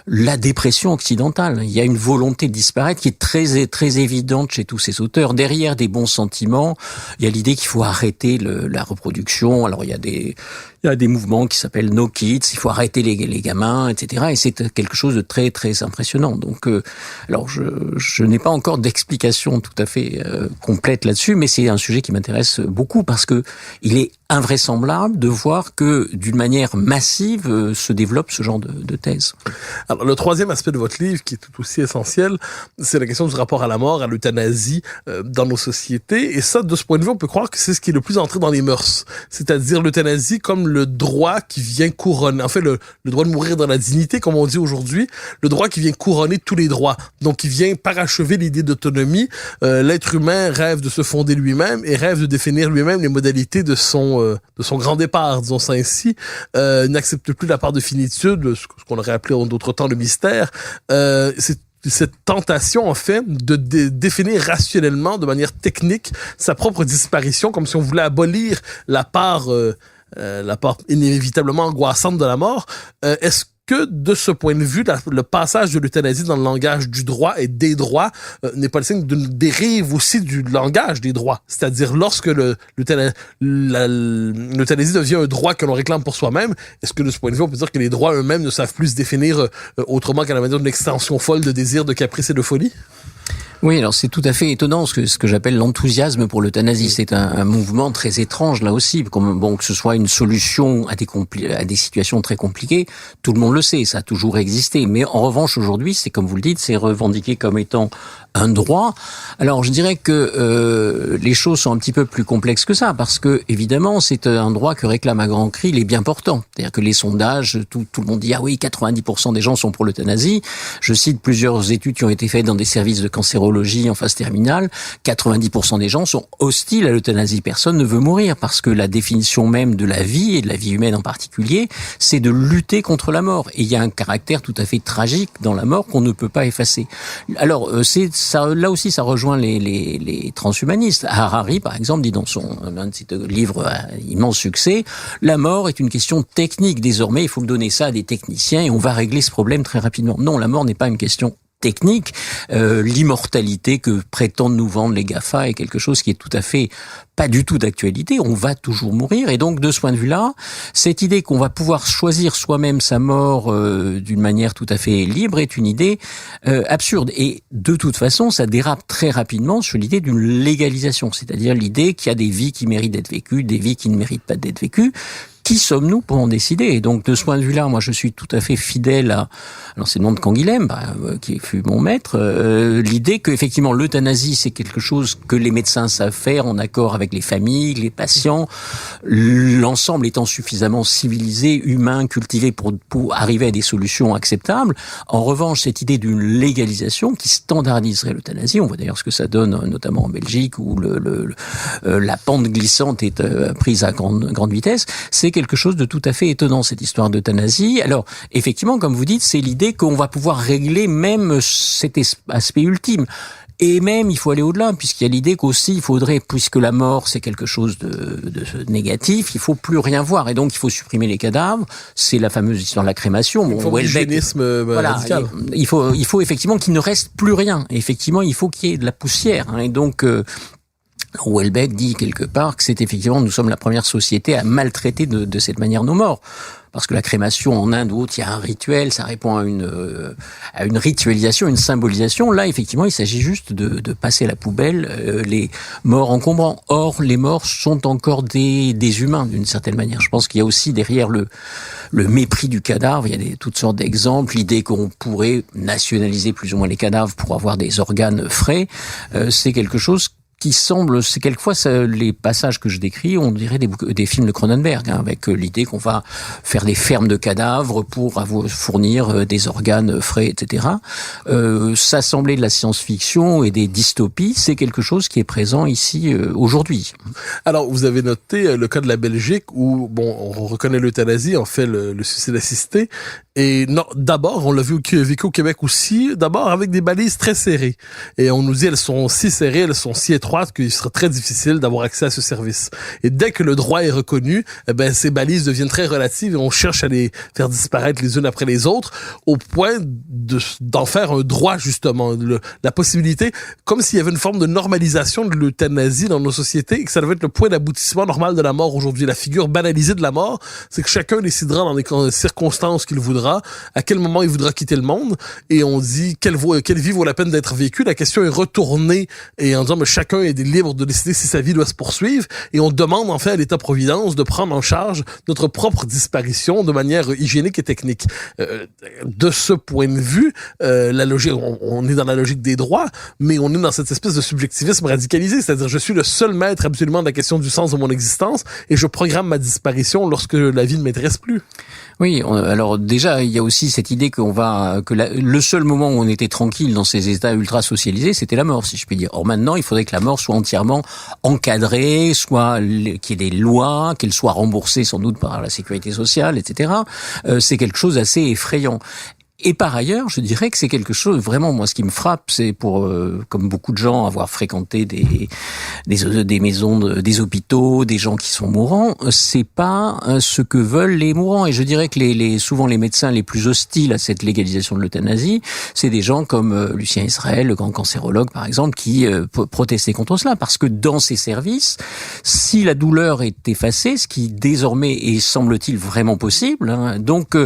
la dépression occidentale. Il y a une volonté de disparaître qui est très très évidente chez tous ces auteurs. Derrière des bons sentiments, il y a l'idée qu'il faut arrêter la reproduction. Alors il y a des mouvements qui s'appellent No Kids, il faut arrêter les gamins, etc. Et c'est quelque chose de très très impressionnant. Donc, alors je n'ai pas encore d'explication tout à fait complète là-dessus, mais c'est un sujet qui m'intéresse beaucoup parce que il est invraisemblable de voir que d'une manière massive se développe ce genre de thèse. Alors le troisième aspect de votre livre, qui est tout aussi essentiel, c'est la question du rapport à la mort, à l'euthanasie dans nos sociétés. Et ça, de ce point de vue, on peut croire que c'est ce qui est le plus entré dans les mœurs. C'est-à-dire l'euthanasie comme le droit qui vient couronner, en fait le droit de mourir dans la dignité, comme on dit aujourd'hui, le droit qui vient couronner tous les droits. Donc qui vient parachever l'idée d'autonomie. L'être humain rêve de se fonder lui-même et rêve de définir lui-même les modalités de son grand départ, disons ça ainsi. N'accepte plus la part de finitude, ce qu'on aurait appelé en d'autres temps le mystère. C'est cette tentation, en fait, de définir rationnellement, de manière technique, sa propre disparition, comme si on voulait abolir la part inévitablement angoissante de la mort. Est-ce que, de ce point de vue, le passage de l'euthanasie dans le langage du droit et des droits n'est pas le signe d'une dérive aussi du langage des droits? C'est-à-dire, lorsque l'euthanasie devient un droit que l'on réclame pour soi-même, est-ce que, de ce point de vue, on peut dire que les droits eux-mêmes ne savent plus se définir autrement qu'à la manière d'une extension folle de désir, de caprice et de folie? Oui, alors c'est tout à fait étonnant ce que j'appelle l'enthousiasme pour l'euthanasie. C'est un mouvement très étrange là aussi, que ce soit une solution à des situations très compliquées. Tout le monde le sait, ça a toujours existé. Mais en revanche, aujourd'hui, c'est comme vous le dites, c'est revendiqué comme étant un droit. Alors je dirais que les choses sont un petit peu plus complexes que ça, parce que évidemment c'est un droit que réclame à grands cris les bien portants. C'est-à-dire que les sondages, tout le monde dit ah oui, 90% des gens sont pour l'euthanasie. Je cite plusieurs études qui ont été faites dans des services de cancérologie en phase terminale. 90% des gens sont hostiles à l'euthanasie. Personne ne veut mourir parce que la définition même de la vie et de la vie humaine en particulier, c'est de lutter contre la mort. Et il y a un caractère tout à fait tragique dans la mort qu'on ne peut pas effacer. Alors là aussi, ça rejoint les transhumanistes. Harari, par exemple, dit dans l'un de ses livres à immense succès, la mort est une question technique. Désormais, il faut donner ça à des techniciens et on va régler ce problème très rapidement. Non, la mort n'est pas une question technique. L'immortalité que prétendent nous vendre les GAFA est quelque chose qui est tout à fait pas du tout d'actualité. On va toujours mourir. Et donc, de ce point de vue-là, cette idée qu'on va pouvoir choisir soi-même sa mort d'une manière tout à fait libre est une idée absurde. Et de toute façon, ça dérape très rapidement sur l'idée d'une légalisation. C'est-à-dire l'idée qu'il y a des vies qui méritent d'être vécues, des vies qui ne méritent pas d'être vécues. qui sommes-nous pour en décider? Et donc, de ce point de vue-là, moi, je suis tout à fait fidèle à l'enseignement de Canguilhem, qui fut mon maître, l'idée qu'effectivement, l'euthanasie, c'est quelque chose que les médecins savent faire en accord avec les familles, les patients, l'ensemble étant suffisamment civilisé, humain, cultivé pour arriver à des solutions acceptables. En revanche, cette idée d'une légalisation qui standardiserait l'euthanasie, on voit d'ailleurs ce que ça donne, notamment en Belgique, où la pente glissante est prise à grande vitesse, c'est quelque chose de tout à fait étonnant, cette histoire d'euthanasie. Alors, effectivement, comme vous dites, c'est l'idée qu'on va pouvoir régler même cet aspect ultime. Et même, il faut aller au-delà, puisqu'il y a l'idée qu'aussi, il faudrait, puisque la mort, c'est quelque chose de négatif, il faut plus rien voir. Et donc, il faut supprimer les cadavres. C'est la fameuse histoire de la crémation. Une forme d'hygiénisme radical. Il faut effectivement qu'il ne reste plus rien. Et effectivement, il faut qu'il y ait de la poussière. Et donc, Houellebecq dit quelque part que c'est effectivement, nous sommes la première société à maltraiter de cette manière nos morts. Parce que la crémation en Inde ou autre, il y a un rituel, ça répond à une ritualisation, une symbolisation. Là, effectivement, il s'agit juste de passer à la poubelle les morts encombrants. Or, les morts sont encore des humains, d'une certaine manière. Je pense qu'il y a aussi derrière le mépris du cadavre, il y a toutes sortes d'exemples. L'idée qu'on pourrait nationaliser plus ou moins les cadavres pour avoir des organes frais, c'est quelque chose qui semble, c'est quelquefois les passages que je décris, on dirait des films de Cronenberg, avec l'idée qu'on va faire des fermes de cadavres pour fournir des organes frais, etc. Ça semblait de la science-fiction et des dystopies, c'est quelque chose qui est présent ici aujourd'hui. Alors, vous avez noté le cas de la Belgique où, on reconnaît l'euthanasie, on fait le suicide assisté, et non, d'abord, on l'a vécu au Québec aussi, d'abord avec des balises très serrées. Et on nous dit, elles sont si serrées, elles sont si étroites qu'il sera très difficile d'avoir accès à ce service. Et dès que le droit est reconnu, ces balises deviennent très relatives et on cherche à les faire disparaître les unes après les autres au point d'en faire un droit, justement. La possibilité, comme s'il y avait une forme de normalisation de l'euthanasie dans nos sociétés et que ça devait être le point d'aboutissement normal de la mort aujourd'hui. La figure banalisée de la mort, c'est que chacun décidera dans les circonstances qu'il voudra, à quel moment il voudra quitter le monde, et on dit quelle vie vaut la peine d'être vécue. La question est retournée et en disant mais chacun est libre de décider si sa vie doit se poursuivre, et on demande en fait à l'État-providence de prendre en charge notre propre disparition de manière hygiénique et technique. De ce point de vue, la logique, on est dans la logique des droits, mais on est dans cette espèce de subjectivisme radicalisé, c'est-à-dire je suis le seul maître absolument de la question du sens de mon existence et je programme ma disparition lorsque la vie ne m'intéresse plus. Oui, alors déjà, il y a aussi cette idée le seul moment où on était tranquille dans ces états ultra socialisés, c'était la mort, si je puis dire. Or maintenant, il faudrait que la mort soit entièrement encadrée, qu'il y ait des lois, qu'elle soit remboursée sans doute par la sécurité sociale, etc. C'est quelque chose d'assez effrayant. Et par ailleurs, je dirais que c'est quelque chose, vraiment, moi, ce qui me frappe, c'est pour, comme beaucoup de gens, avoir fréquenté des maisons, des hôpitaux, des gens qui sont mourants, c'est pas ce que veulent les mourants. Et je dirais que souvent les médecins les plus hostiles à cette légalisation de l'euthanasie, c'est des gens comme Lucien Israël, le grand cancérologue, par exemple, qui protestaient contre cela. Parce que dans ces services, si la douleur est effacée, ce qui désormais est, semble-t-il, vraiment possible, donc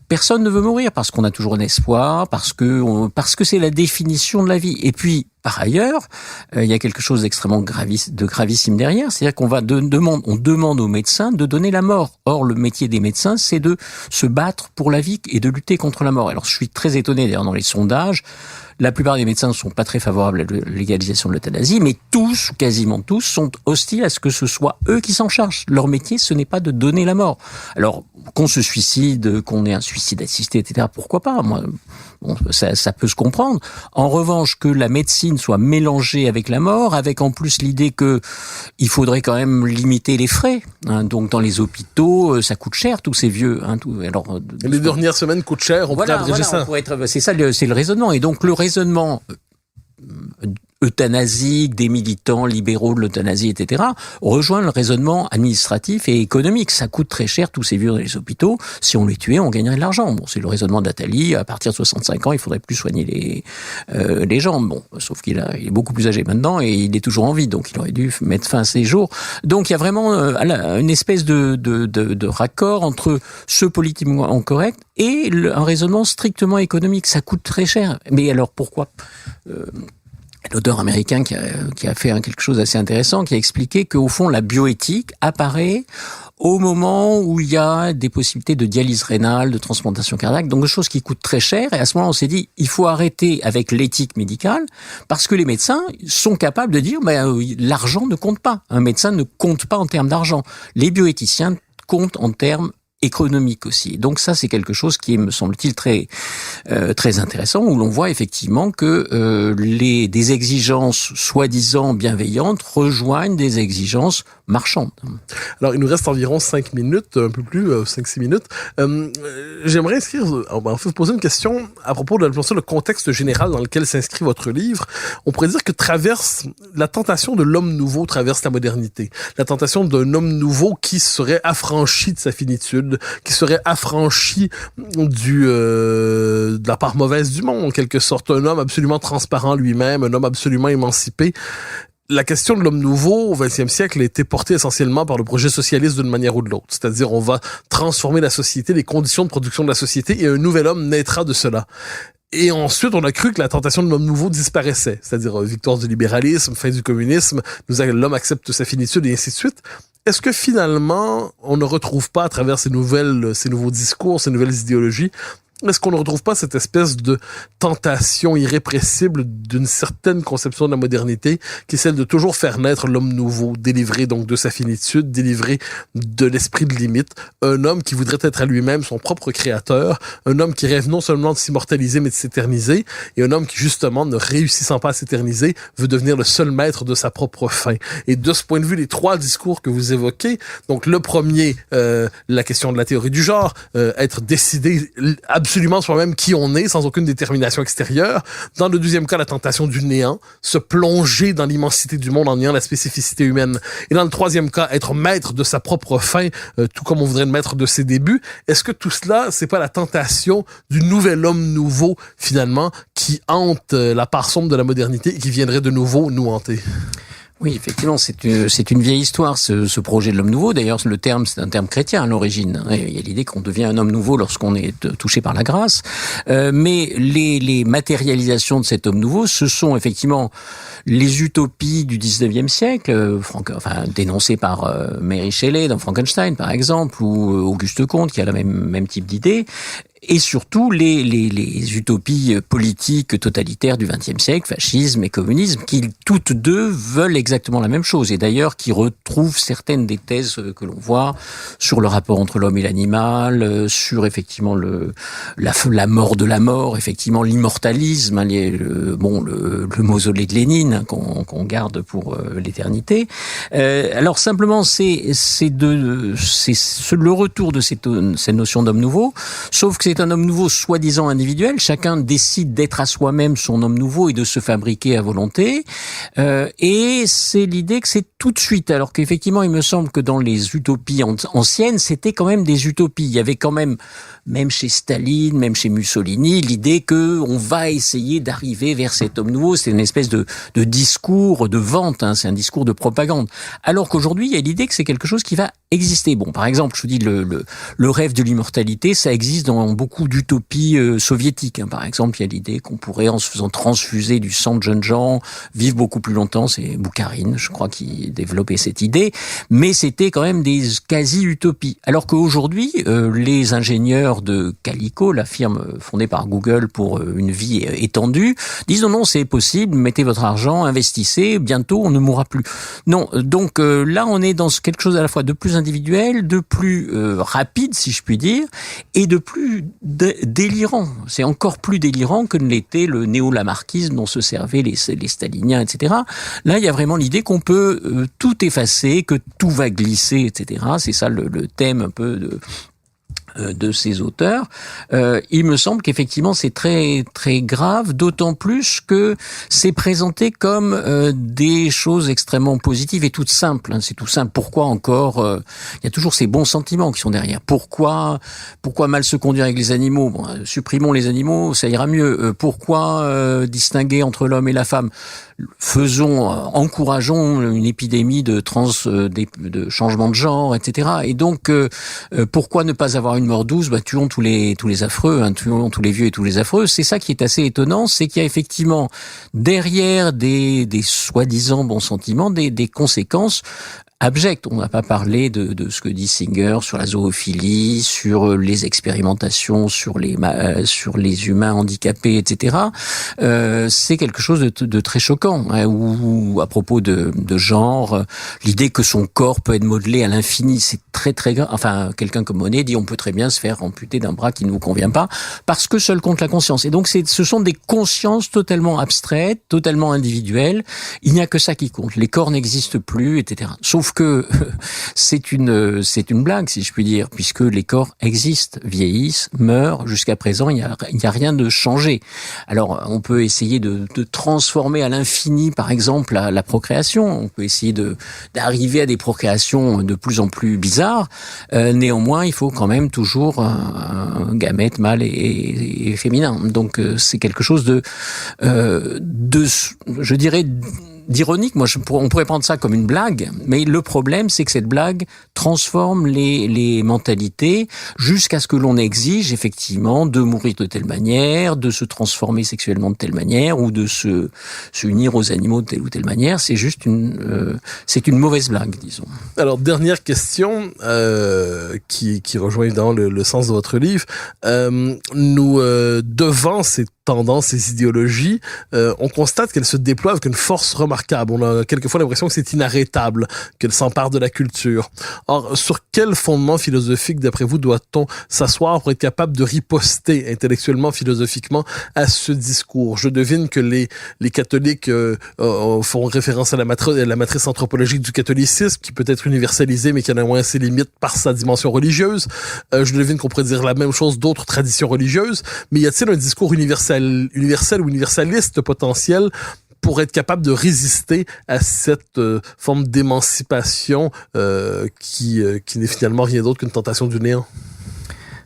personne ne veut mourir parce qu'on a toujours un espoir, parce que c'est la définition de la vie. Et puis, par ailleurs, il y a quelque chose d'extrêmement gravissime derrière, c'est-à-dire on demande aux médecins de donner la mort. Or, le métier des médecins, c'est de se battre pour la vie et de lutter contre la mort. Alors, je suis très étonné, d'ailleurs, dans les sondages, la plupart des médecins ne sont pas très favorables à la légalisation de l'euthanasie, mais tous, quasiment tous, sont hostiles à ce que ce soit eux qui s'en chargent. Leur métier, ce n'est pas de donner la mort. Alors, qu'on se suicide, qu'on ait un suicide assisté, etc., pourquoi pas ? Moi, ça peut se comprendre. En revanche, que la médecine soit mélangée avec la mort, avec en plus l'idée que il faudrait quand même limiter les frais. Donc, dans les hôpitaux, ça coûte cher, tous ces vieux. Alors, les dernières semaines coûtent cher, on pourrait abréger ça. C'est le raisonnement. Et donc, le raisonnement euthanasie, des militants libéraux de l'euthanasie, etc., rejoint le raisonnement administratif et économique. Ça coûte très cher, tous ces vieux dans les hôpitaux. Si on les tuait, on gagnerait de l'argent. Bon, c'est le raisonnement d'Attali. À partir de 65 ans, il faudrait plus soigner les gens. Bon, sauf il est beaucoup plus âgé maintenant et il est toujours en vie, donc il aurait dû mettre fin à ses jours. Donc il y a vraiment une espèce de raccord entre ce politiquement correct et un raisonnement strictement économique. Ça coûte très cher. Mais alors pourquoi l'auteur américain qui a fait quelque chose d'assez intéressant, qui a expliqué qu'au fond, la bioéthique apparaît au moment où il y a des possibilités de dialyse rénale, de transplantation cardiaque, donc des choses qui coûtent très cher. Et à ce moment-là, on s'est dit, il faut arrêter avec l'éthique médicale, parce que les médecins sont capables de dire, l'argent ne compte pas. Un médecin ne compte pas en termes d'argent. Les bioéthiciens comptent en termes économique aussi. Donc ça, c'est quelque chose qui est, me semble-t-il, très intéressant, où l'on voit effectivement que des exigences soi-disant bienveillantes rejoignent des exigences marchandes. Alors, il nous reste environ 5 minutes, un peu plus, 5-6 minutes. J'aimerais vous poser une question à propos de le contexte général dans lequel s'inscrit votre livre. On pourrait dire que la tentation de l'homme nouveau traverse la modernité. La tentation d'un homme nouveau qui serait affranchi de sa finitude, qui serait affranchi de la part mauvaise du monde, en quelque sorte. Un homme absolument transparent lui-même, un homme absolument émancipé. La question de l'homme nouveau au XXe siècle a été portée essentiellement par le projet socialiste d'une manière ou de l'autre. C'est-à-dire, on va transformer la société, les conditions de production de la société, et un nouvel homme naîtra de cela. Et ensuite, on a cru que la tentation de l'homme nouveau disparaissait. C'est-à-dire, victoire du libéralisme, fin du communisme, l'homme accepte sa finitude, et ainsi de suite. Est-ce que finalement, on ne retrouve pas à travers ces nouveaux discours, ces nouvelles idéologies, est-ce qu'on ne retrouve pas cette espèce de tentation irrépressible d'une certaine conception de la modernité, qui est celle de toujours faire naître l'homme nouveau, délivré donc de sa finitude, délivré de l'esprit de limite, un homme qui voudrait être à lui-même son propre créateur, un homme qui rêve non seulement de s'immortaliser mais de s'éterniser, et un homme qui justement, ne réussissant pas à s'éterniser, veut devenir le seul maître de sa propre fin. Et de ce point de vue, les trois discours que vous évoquez, donc le premier, la question de la théorie du genre, être décidé absolument soi-même qui on est, sans aucune détermination extérieure. Dans le deuxième cas, la tentation du néant, se plonger dans l'immensité du monde en niant la spécificité humaine. Et dans le troisième cas, être maître de sa propre fin, tout comme on voudrait être maître de ses débuts. Est-ce que tout cela, c'est pas la tentation du nouvel homme nouveau, finalement, qui hante la part sombre de la modernité et qui viendrait de nouveau nous hanter? Oui, effectivement, c'est une vieille histoire, ce projet de l'homme nouveau. D'ailleurs, le terme, c'est un terme chrétien à l'origine. Il y a l'idée qu'on devient un homme nouveau lorsqu'on est touché par la grâce. Mais les matérialisations de cet homme nouveau, ce sont effectivement les utopies du 19e siècle, dénoncées par Mary Shelley dans Frankenstein, par exemple, ou Auguste Comte, qui a le même type d'idée. Et surtout les utopies politiques totalitaires du XXe siècle, fascisme et communisme, qui toutes deux veulent exactement la même chose, et d'ailleurs qui retrouvent certaines des thèses que l'on voit sur le rapport entre l'homme et l'animal, sur effectivement la mort de la mort, effectivement l'immortalisme, le mausolée de Lénine qu'on garde pour l'éternité. Alors simplement c'est le retour de cette notion d'homme nouveau, sauf que c'est un homme nouveau soi-disant individuel. Chacun décide d'être à soi-même son homme nouveau et de se fabriquer à volonté. Et c'est l'idée que c'est tout de suite. Alors qu'effectivement, il me semble que dans les utopies anciennes, c'était quand même des utopies. Il y avait quand même chez Staline, même chez Mussolini, l'idée que on va essayer d'arriver vers cet homme nouveau. C'est une espèce de discours de vente. C'est un discours de propagande. Alors qu'aujourd'hui, il y a l'idée que c'est quelque chose qui va exister. Bon, par exemple, je vous dis le rêve de l'immortalité, ça existe dans beaucoup d'utopies soviétiques. Par exemple, il y a l'idée qu'on pourrait, en se faisant transfuser du sang de jeunes gens, vivre beaucoup plus longtemps. C'est Boukharine, je crois, qui développait cette idée. Mais c'était quand même des quasi-utopies. Alors qu'aujourd'hui, les ingénieurs de Calico, la firme fondée par Google pour une vie étendue, disent non, c'est possible, mettez votre argent, investissez, bientôt on ne mourra plus. Non, donc là on est dans quelque chose à la fois de plus individuel, de plus rapide, si je puis dire, et de plus délirant. C'est encore plus délirant que ne l'était le néo-lamarckisme dont se servaient les staliniens, etc. Là, il y a vraiment l'idée qu'on peut tout effacer, que tout va glisser, etc. C'est ça le thème un peu de ces auteurs. Il me semble qu'effectivement c'est très très grave, d'autant plus que c'est présenté comme des choses extrêmement positives et toutes simples. C'est tout simple. Pourquoi encore il y a toujours ces bons sentiments qui sont derrière. Pourquoi mal se conduire avec les animaux? Bon, supprimons les animaux, ça ira mieux. Pourquoi distinguer entre l'homme et la femme? Encourageons une épidémie de changement de genre, etc. Et donc pourquoi ne pas avoir une mort douce, tuons tous les affreux, tuons tous les vieux et tous les affreux. C'est ça qui est assez étonnant, c'est qu'il y a effectivement derrière des soi-disant bons sentiments des conséquences abject. On n'a pas parlé de ce que dit Singer sur la zoophilie, sur les expérimentations, sur les humains handicapés, etc. C'est quelque chose de très choquant. Ou à propos de genre, l'idée que son corps peut être modelé à l'infini, c'est très très grave. Enfin, quelqu'un comme Monet dit on peut très bien se faire amputer d'un bras qui ne vous convient pas, parce que seul compte la conscience. Et donc ce sont des consciences totalement abstraites, totalement individuelles. Il n'y a que ça qui compte. Les corps n'existent plus, etc. Sauf que c'est une blague, si je puis dire, puisque les corps existent, vieillissent, meurent. Jusqu'à présent, il y a rien de changé. Alors, on peut essayer de transformer à l'infini, par exemple, la procréation. On peut essayer d'arriver à des procréations de plus en plus bizarres. Néanmoins, il faut quand même toujours un gamète mâle et féminin. Donc, c'est quelque chose je dirais, d'ironique. On pourrait prendre ça comme une blague, mais le problème, c'est que cette blague transforme les mentalités jusqu'à ce que l'on exige effectivement de mourir de telle manière, de se transformer sexuellement de telle manière, ou de se unir aux animaux de telle ou telle manière. C'est juste c'est une mauvaise blague, disons. Alors, dernière question, qui rejoint évidemment le sens de votre livre. Nous, devant ces tendances, ces idéologies, on constate qu'elles se déploient avec une force remarquable. On a quelquefois l'impression que c'est inarrêtable, qu'elles s'emparent de la culture. Or, sur quel fondement philosophique, d'après vous, doit-on s'asseoir pour être capable de riposter intellectuellement, philosophiquement à ce discours? Je devine que les catholiques font référence à la matrice anthropologique du catholicisme, qui peut être universalisée, mais qui en a moins ses limites par sa dimension religieuse. Je devine qu'on pourrait dire la même chose d'autres traditions religieuses. Mais y a-t-il un discours universel ou universaliste potentiel pour être capable de résister à cette forme d'émancipation qui n'est finalement rien d'autre qu'une tentation du néant?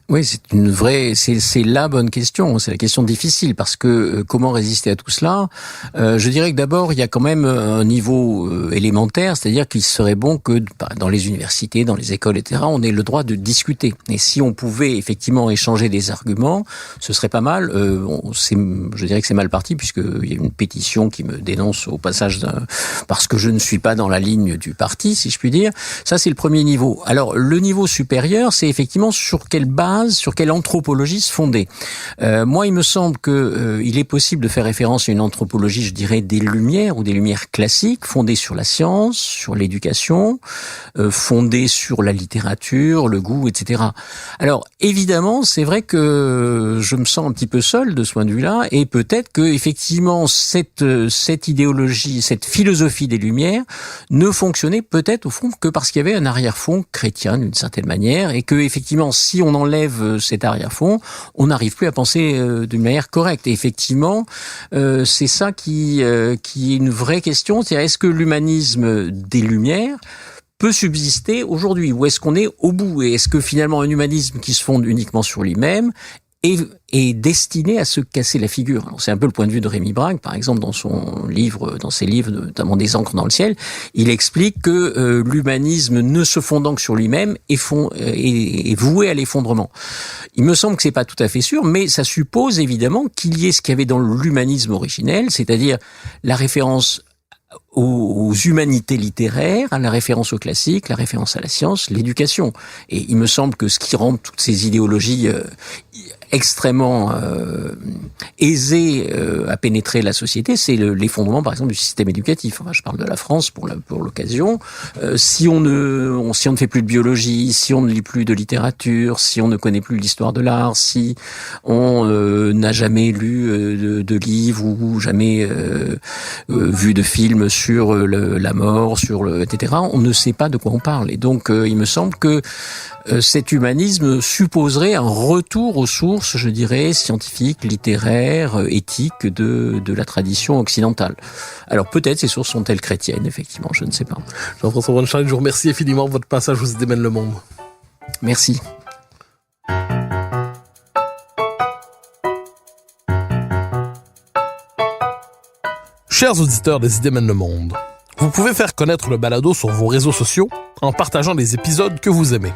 Oui, c'est la bonne question. C'est la question difficile, parce que comment résister à tout cela? Je dirais que d'abord, il y a quand même un niveau élémentaire, c'est-à-dire qu'il serait bon que dans les universités, dans les écoles, etc., on ait le droit de discuter. Et si on pouvait effectivement échanger des arguments, ce serait pas mal. Je dirais que c'est mal parti, puisqu'il y a une pétition qui me dénonce au passage parce que je ne suis pas dans la ligne du parti, si je puis dire. Ça, c'est le premier niveau. Alors, le niveau supérieur, c'est effectivement sur quelle base, sur quelle anthropologie se fonder. Moi, il me semble que il est possible de faire référence à une anthropologie, je dirais, des Lumières, ou des Lumières classiques, fondée sur la science, sur l'éducation, fondée sur la littérature, le goût, etc. Alors, évidemment, c'est vrai que je me sens un petit peu seul de ce point de vue-là, et peut-être que effectivement cette idéologie, cette philosophie des Lumières ne fonctionnait peut-être au fond que parce qu'il y avait un arrière-fond chrétien d'une certaine manière, et que effectivement, si on enlève cet arrière-fond, on n'arrive plus à penser d'une manière correcte. Et effectivement, c'est ça qui est une vraie question. C'est-à-dire, est-ce que l'humanisme des Lumières peut subsister aujourd'hui, ou est-ce qu'on est au bout? Et est-ce que finalement un humanisme qui se fonde uniquement sur lui-même est destiné à se casser la figure? Alors, c'est un peu le point de vue de Rémi Brague, par exemple, dans ses livres, notamment Des encres dans le ciel. Il explique que l'humanisme, ne se fondant que sur lui-même, est voué à l'effondrement. Il me semble que c'est pas tout à fait sûr, mais ça suppose évidemment qu'il y ait ce qu'il y avait dans l'humanisme originel, c'est-à-dire la référence aux humanités littéraires, à la référence au classique, la référence à la science, l'éducation. Et il me semble que ce qui rend toutes ces idéologies extrêmement aisé à pénétrer la société, c'est l'effondrement, par exemple, du système éducatif. Enfin, je parle de la France pour l'occasion. Si on ne fait plus de biologie, si on ne lit plus de littérature, si on ne connaît plus l'histoire de l'art, si on n'a jamais lu de livres ou jamais vu de films sur la mort, etc., on ne sait pas de quoi on parle. Et donc, il me semble que cet humanisme supposerait un retour aux sources, je dirais, scientifiques, littéraires, éthiques de la tradition occidentale. Alors peut-être ces sources sont-elles chrétiennes, effectivement, je ne sais pas. Jean-François Bonnechâne, je vous remercie infiniment pour votre passage aux Idées mènent le monde. Merci. Chers auditeurs des Idées mènent le monde, vous pouvez faire connaître le balado sur vos réseaux sociaux en partageant les épisodes que vous aimez.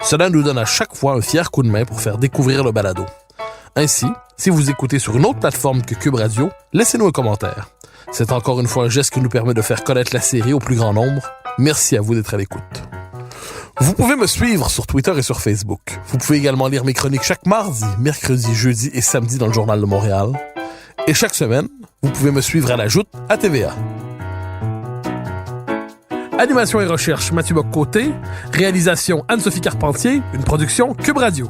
Cela nous donne à chaque fois un fier coup de main pour faire découvrir le balado. Ainsi, si vous écoutez sur une autre plateforme que Cube Radio, laissez-nous un commentaire. C'est encore une fois un geste qui nous permet de faire connaître la série au plus grand nombre. Merci à vous d'être à l'écoute. Vous pouvez me suivre sur Twitter et sur Facebook. Vous pouvez également lire mes chroniques chaque mardi, mercredi, jeudi et samedi dans le Journal de Montréal. Et chaque semaine, vous pouvez me suivre à la Joute à TVA. Animation et recherche, Mathieu Bock-Côté. Réalisation, Anne-Sophie Carpentier. Une production Cube Radio.